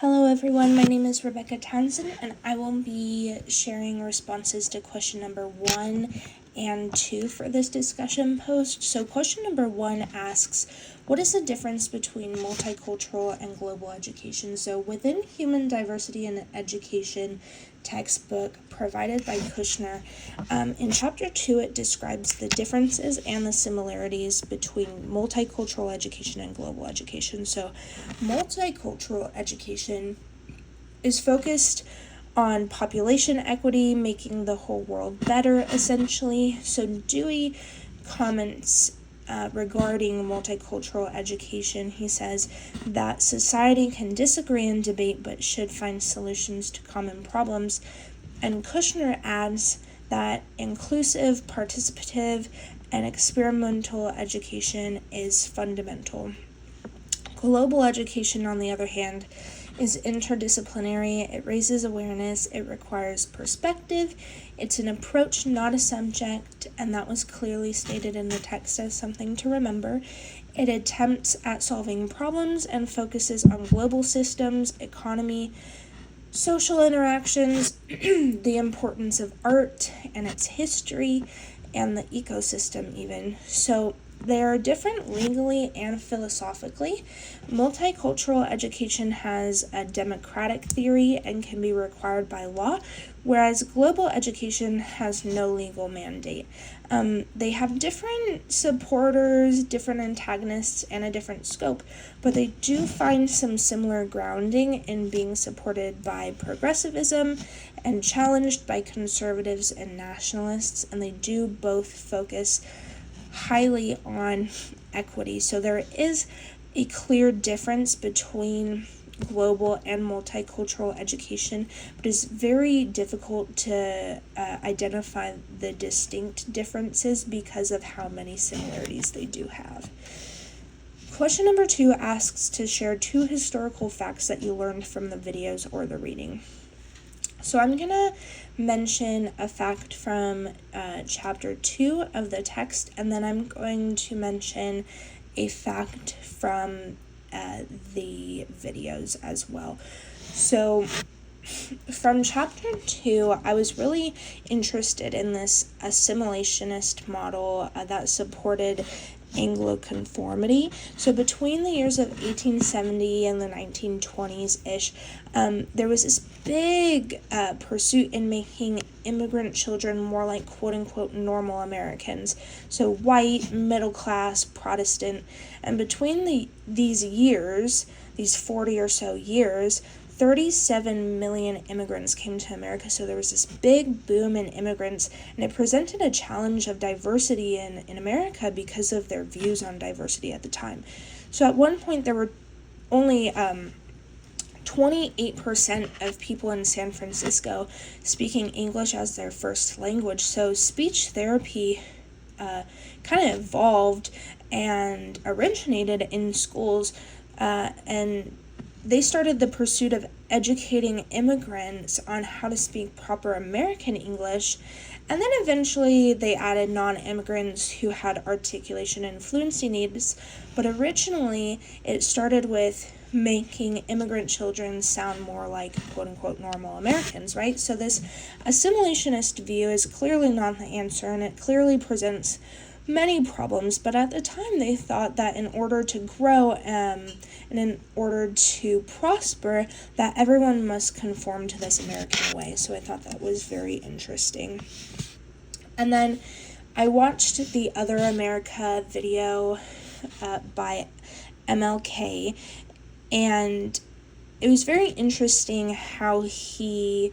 Hello everyone, my name is Rebecca Townsend and I will be sharing responses to question number 1 and 2 for this discussion post. So question number 1 asks, what is the difference between multicultural and global education? So within Human Diversity in Education textbook provided by Kushner, in chapter 2 it describes the differences and the similarities between multicultural education and global education. So multicultural education is focused on population equity, making the whole world better, essentially. So Dewey comments regarding multicultural education. He says that society can disagree and debate but should find solutions to common problems. And Kushner adds that inclusive, participative, and experimental education is fundamental. Global education, on the other hand, is interdisciplinary. It raises awareness, it requires perspective, it's an approach, not a subject, and that was clearly stated in the text as something to remember. It attempts at solving problems and focuses on global systems, economy, social interactions, the importance of art and its history, and the ecosystem even. So they are different legally and philosophically. Multicultural education has a democratic theory and can be required by law, whereas global education has no legal mandate. They have different supporters, different antagonists, and a different scope, but they do find some similar grounding in being supported by progressivism and challenged by conservatives and nationalists, and they do both focus highly on equity. So there is a clear difference between global and multicultural education, but it's very difficult to identify the distinct differences because of how many similarities they do have. Question number 2 asks to share 2 historical facts that you learned from the videos or the reading. So I'm going to mention a fact from chapter 2 of the text, and then I'm going to mention a fact from the videos as well. So from chapter 2, I was really interested in this assimilationist model that supported Anglo-conformity. So between the years of 1870 and the 1920s-ish, there was this big pursuit in making immigrant children more like quote-unquote normal Americans. So white, middle-class, Protestant. And between these years, these 40 or so years, 37 million immigrants came to America, so there was this big boom in immigrants, and it presented a challenge of diversity in America because of their views on diversity at the time. So at one point, there were only 28% of people in San Francisco speaking English as their first language, so speech therapy kind of evolved and originated in schools, and they started the pursuit of educating immigrants on how to speak proper American English, and then eventually they added non-immigrants who had articulation and fluency needs, but originally it started with making immigrant children sound more like quote-unquote normal Americans, right? So this assimilationist view is clearly not the answer, and it clearly presents many problems, but at the time they thought that in order to grow and in order to prosper, that everyone must conform to this American way. So I thought that was very interesting. And then I watched the Other America video by MLK, and it was very interesting how he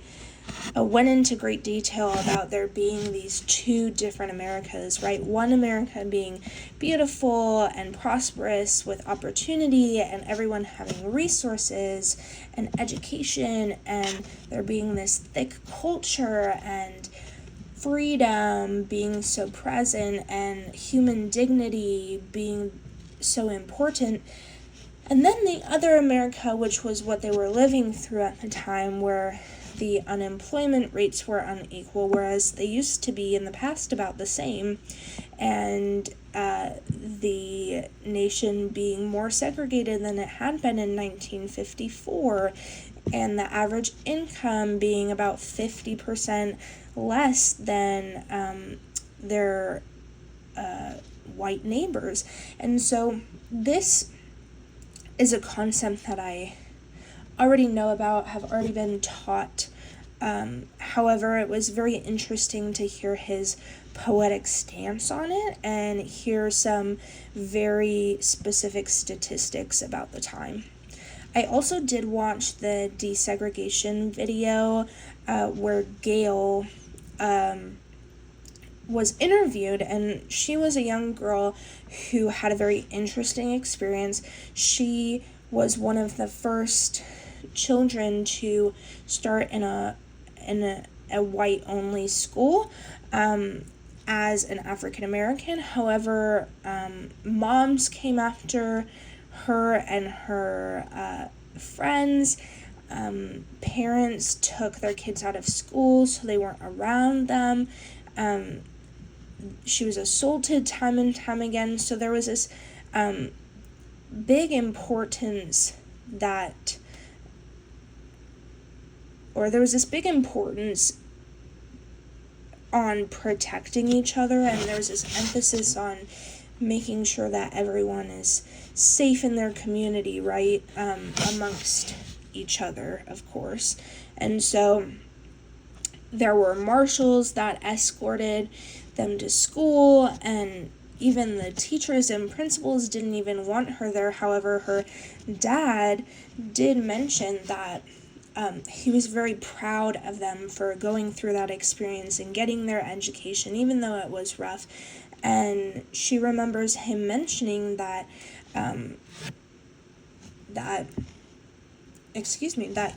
went into great detail about there being these 2 different Americas, right? One America being beautiful and prosperous with opportunity and everyone having resources and education, and there being this thick culture and freedom being so present and human dignity being so important. And then the other America, which was what they were living through at the time, where the unemployment rates were unequal, whereas they used to be in the past about the same, and the nation being more segregated than it had been in 1954, and the average income being about 50% less than their white neighbors. And so this is a concept that I already know about, have already been taught. However, it was very interesting to hear his poetic stance on it and hear some very specific statistics about the time. I also did watch the desegregation video where Gail was interviewed, and she was a young girl who had a very interesting experience. She was one of the first children to start in a white only school as an African American. However, moms came after her and her friends. Parents took their kids out of school so they weren't around them. She was assaulted time and time again. So there was this big importance on protecting each other, and there was this emphasis on making sure that everyone is safe in their community, right, amongst each other, of course. And so there were marshals that escorted them to school, and even the teachers and principals didn't even want her there. However, her dad did mention that he was very proud of them for going through that experience and getting their education, even though it was rough. And she remembers him mentioning that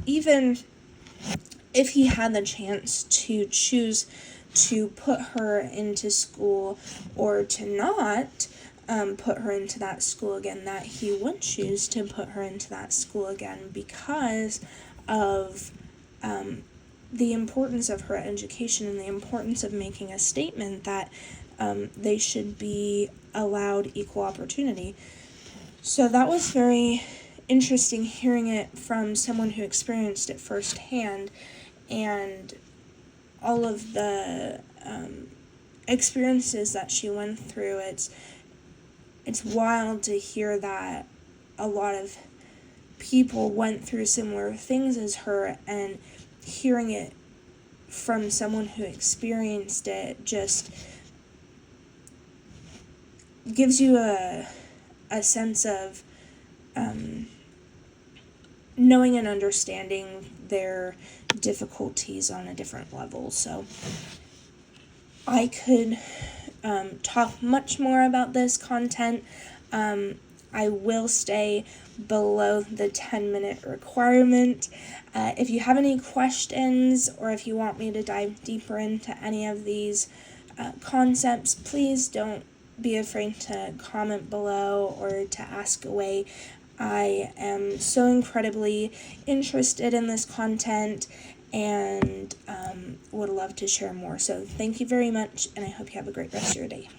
even if he had the chance to choose to put her into school or to not put her into that school again, that he would choose to put her into that school again because of the importance of her education and the importance of making a statement that they should be allowed equal opportunity. So that was very interesting hearing it from someone who experienced it firsthand, and all of the experiences that she went through. It's wild to hear that a lot of people went through similar things as her, and hearing it from someone who experienced it just gives you a sense of knowing and understanding their difficulties on a different level. So I could talk much more about this content. I will stay below the 10-minute requirement. If you have any questions, or if you want me to dive deeper into any of these concepts, please don't be afraid to comment below or to ask away. I am so incredibly interested in this content and would love to share more. So thank you very much, and I hope you have a great rest of your day.